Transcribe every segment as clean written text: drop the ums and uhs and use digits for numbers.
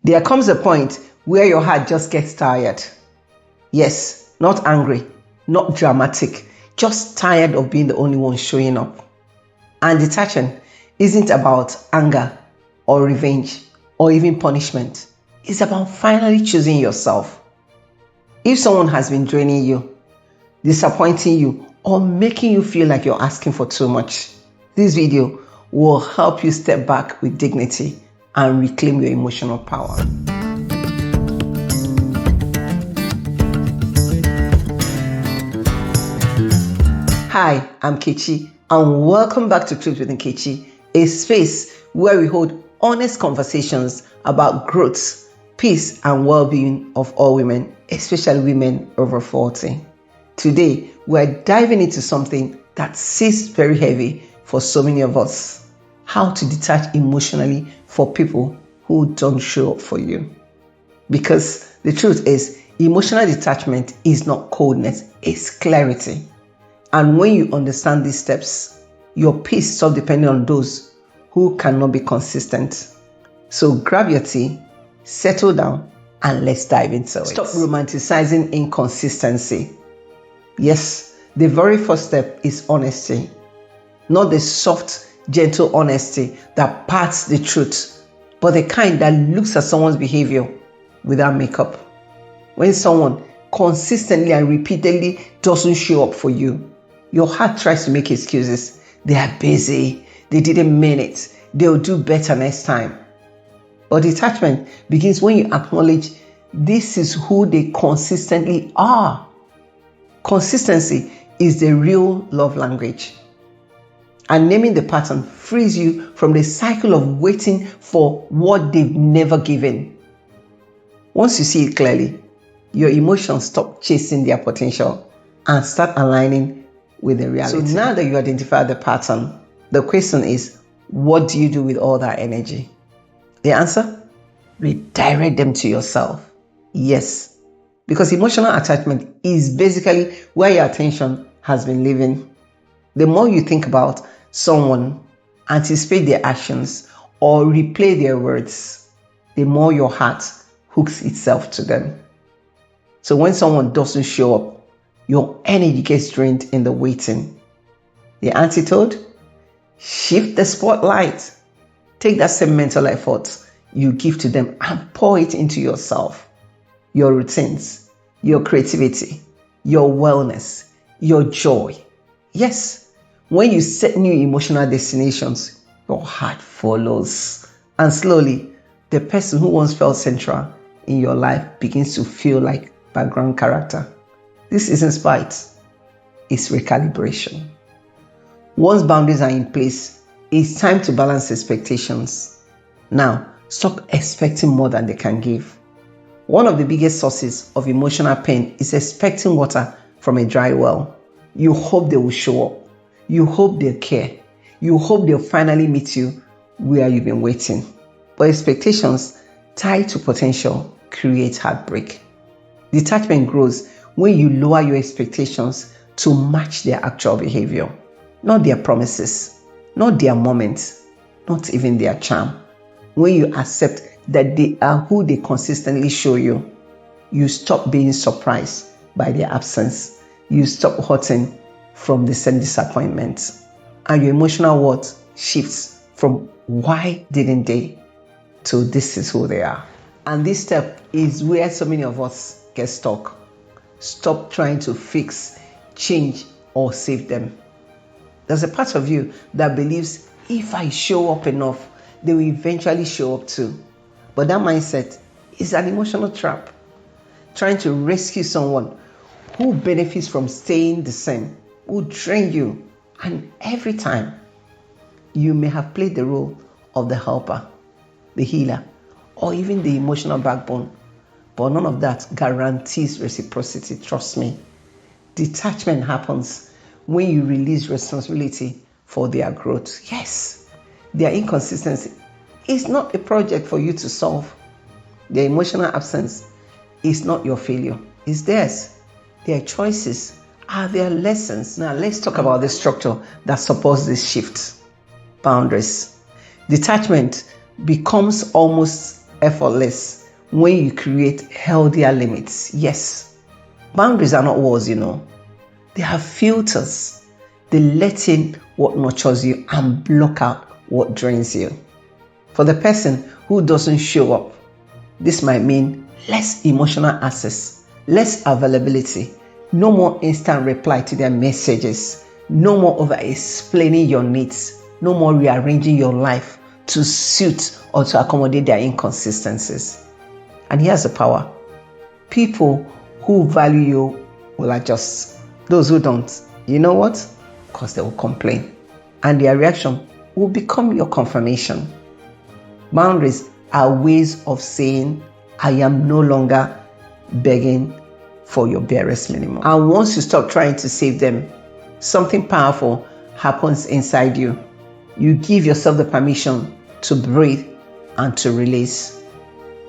There comes a point where your heart just gets tired. Yes, not angry, not dramatic, just tired of being the only one showing up. And detaching isn't about anger or revenge or even punishment. It's about finally choosing yourself. If someone has been draining you, disappointing you, or making you feel like you're asking for too much, this video will help you step back with dignity and reclaim your emotional power. Hi, I'm Nkechi, and welcome back to Truth with Nkechi, a space where we hold honest conversations about growth, peace, and well-being of all women, especially women over 40. Today, we're diving into something that sits very heavy for so many of us: how to detach emotionally for people who don't show up for you. Because the truth is, emotional detachment is not coldness, it's clarity. And when you understand these steps, your peace stops depending on those who cannot be consistent. So grab your tea, settle down, and let's dive into it. Stop romanticizing inconsistency. Yes, the very first step is honesty. Not the soft, gentle honesty that parts the truth, but the kind that looks at someone's behavior without makeup. When someone consistently and repeatedly doesn't show up for you, your heart tries to make excuses. They are busy, they didn't mean it, they'll do better next time. But detachment begins when you acknowledge this is who they consistently are. Consistency is the real love language. And naming the pattern frees you from the cycle of waiting for what they've never given. Once you see it clearly, your emotions stop chasing their potential and start aligning with the reality. So now that you identify the pattern, the question is, what do you do with all that energy? The answer? Redirect them to yourself. Yes, because emotional attachment is basically where your attention has been living. The more you think about someone, anticipate their actions, or replay their words, the more your heart hooks itself to them. So when someone doesn't show up, your energy gets drained in the waiting. The antidote? Shift the spotlight. Take that same mental effort you give to them and pour it into yourself, your routines, your creativity, your wellness, your joy. Yes, when you set new emotional destinations, your heart follows. And slowly, the person who once felt central in your life begins to feel like background character. This isn't spite, it's recalibration. Once boundaries are in place, it's time to balance expectations. Now, stop expecting more than they can give. One of the biggest sources of emotional pain is expecting water from a dry well. You hope they will show up. You hope they'll care. You hope they'll finally meet you where you've been waiting. But expectations tied to potential create heartbreak. Detachment grows when you lower your expectations to match their actual behavior, not their promises, not their moments, not even their charm. When you accept that they are who they consistently show you, you stop being surprised by their absence. You stop hurting from the same disappointment. And your emotional worth shifts from why didn't they to this is who they are. And this step is where so many of us get stuck. Stop trying to fix, change, or save them. There's a part of you that believes if I show up enough, they will eventually show up too. But that mindset is an emotional trap. Trying to rescue someone who benefits from staying the same will drain you. And every time, you may have played the role of the helper, the healer, or even the emotional backbone. But none of that guarantees reciprocity, trust me. Detachment happens when you release responsibility for their growth. Yes, their inconsistency is not a project for you to solve. Their emotional absence is not your failure, it's theirs. Their choices are their lessons. Now let's talk about the structure that supports this shift. Boundaries. Detachment becomes almost effortless when you create healthier limits. Yes, boundaries are not walls, They are filters. They let in what nurtures you and block out what drains you. For the person who doesn't show up, this might mean less emotional access, less availability, no more instant reply to their messages, no more over-explaining your needs, no more rearranging your life to suit or to accommodate their inconsistencies. And here's the power. People who value you will adjust. Those who don't, you know what? Because they will complain. And their reaction will become your confirmation. Boundaries are ways of saying, I am no longer begging for your barest minimum. And once you stop trying to save them, something powerful happens inside you. You give yourself the permission to breathe and to release.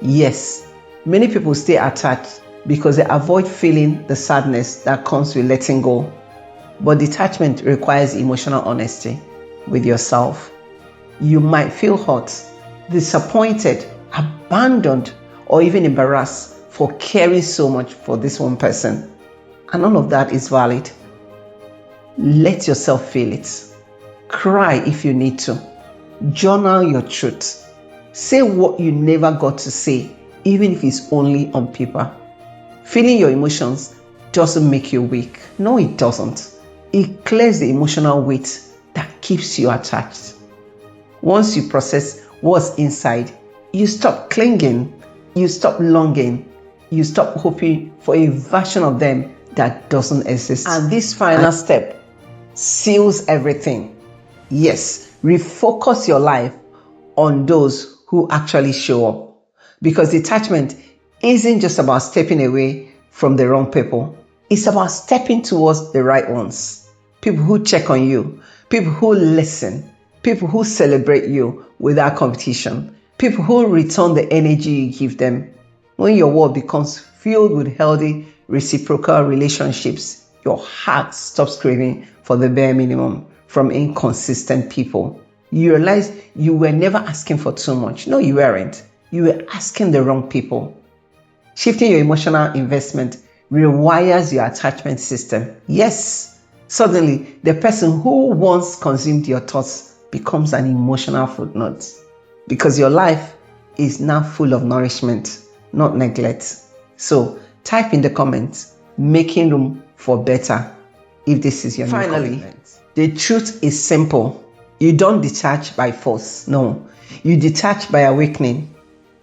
Yes, many people stay attached because they avoid feeling the sadness that comes with letting go. But detachment requires emotional honesty with yourself. You might feel hurt, disappointed, abandoned, or even embarrassed for caring so much for this one person. And all of that is valid. Let yourself feel it. Cry if you need to. Journal your truth. Say what you never got to say, even if it's only on paper. Feeling your emotions doesn't make you weak. No, it doesn't. It clears the emotional weight that keeps you attached. Once you process what's inside, you stop clinging, you stop longing, you stop hoping for a version of them that doesn't exist. And this final step seals everything. Yes, refocus your life on those who actually show up. Because detachment isn't just about stepping away from the wrong people. It's about stepping towards the right ones. People who check on you, people who listen, people who celebrate you without competition, people who return the energy you give them. When your world becomes filled with healthy, reciprocal relationships, your heart stops craving for the bare minimum from inconsistent people. You realize you were never asking for too much. No, you weren't. You were asking the wrong people. Shifting your emotional investment rewires your attachment system. Yes, suddenly the person who once consumed your thoughts becomes an emotional footnote, because your life is now full of nourishment, not neglect. So type in the comments, making room for better, if this is your new commitment. The truth is simple. You don't detach by force. No, you detach by awakening.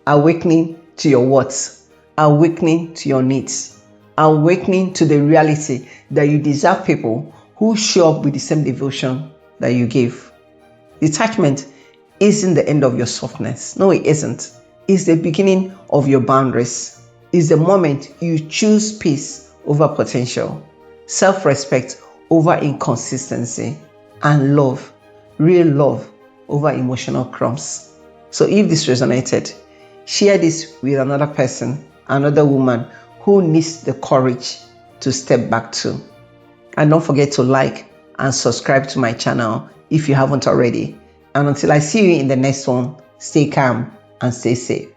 Awakening to your worth, awakening to your needs, awakening to the reality that you deserve people who show up with the same devotion that you give. Detachment isn't the end of your softness. No, it isn't. It's the beginning of your boundaries. It's the moment you choose peace over potential, self-respect over inconsistency, and love, real love, over emotional crumbs. So if this resonated, share this with another person, another woman who needs the courage to step back too. And don't forget to like and subscribe to my channel if you haven't already. And until I see you in the next one, stay calm and stay safe.